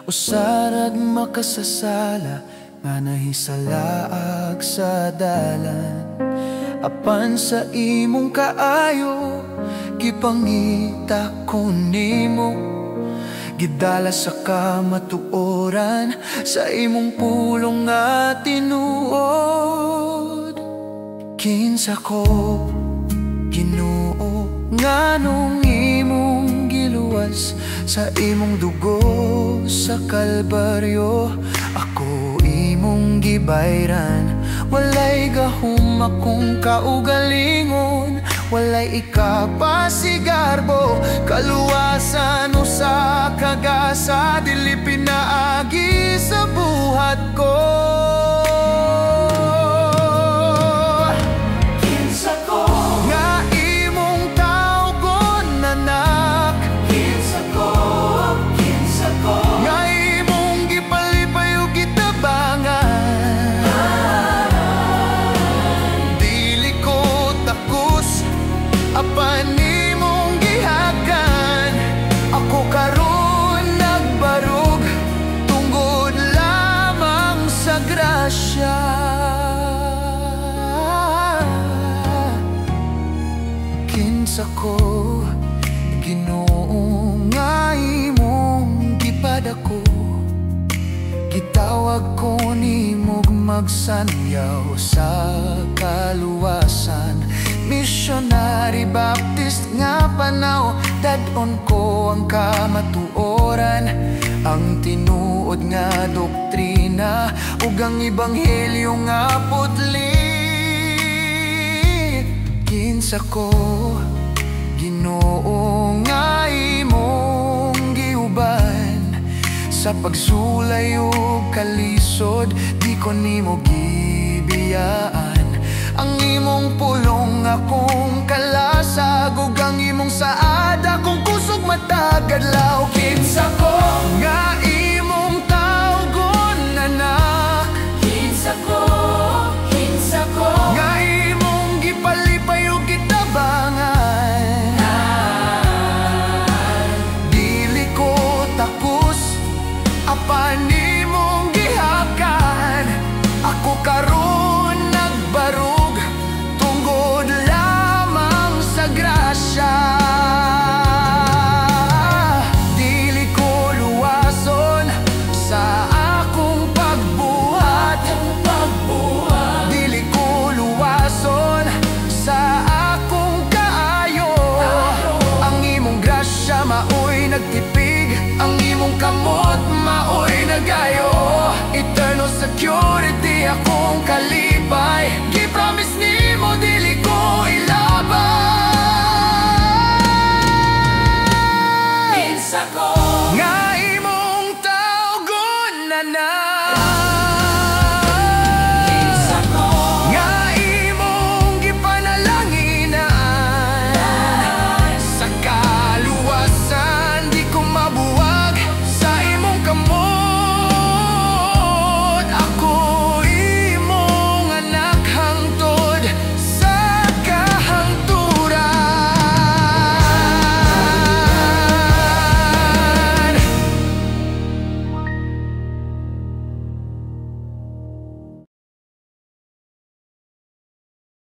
Usarag makasasala nga nahisalaag sa dalan. Apan sa imong kaayo gipangita ko nimo, gidala sa kamatuoran sa imong pulong nga tinuod. Kinsa ko Ginoo nganong imong giluwas sa imong dugo sa Kalbaryo. Ako imong gibayran, walay gahum akong kaugalingon, walay ikapasigarbo, kaluwasan usa kagasa, dili pinaagi sa buhat ko. Apan imong gihagan, ako karon nagbarog tungod lamang sa grasya. Kinsa ko Ginoo nga imong gipadako, gitawag ko nimog magsanyaw sa kaluwasan. Missionary Baptist nga panaw, dadon ko ang kamatuoran, ang tinuod nga doktrina ug ang ebanghelyo nga putli. Kinsa ko Ginoo nga imong giuban, sa pagsulay ug kalisod di ko nimo gibiyaan. Ang imong pulong akong kalasag, ug ang imong saad akong kusog matagadlaw. Kinsa ko nga imong tawgon anak, kinsa ko nga imong gipalipay ug gitabangan. Dili ko takos apan imong gihakan, ako karon nagbarog tungod lamang sa grasya.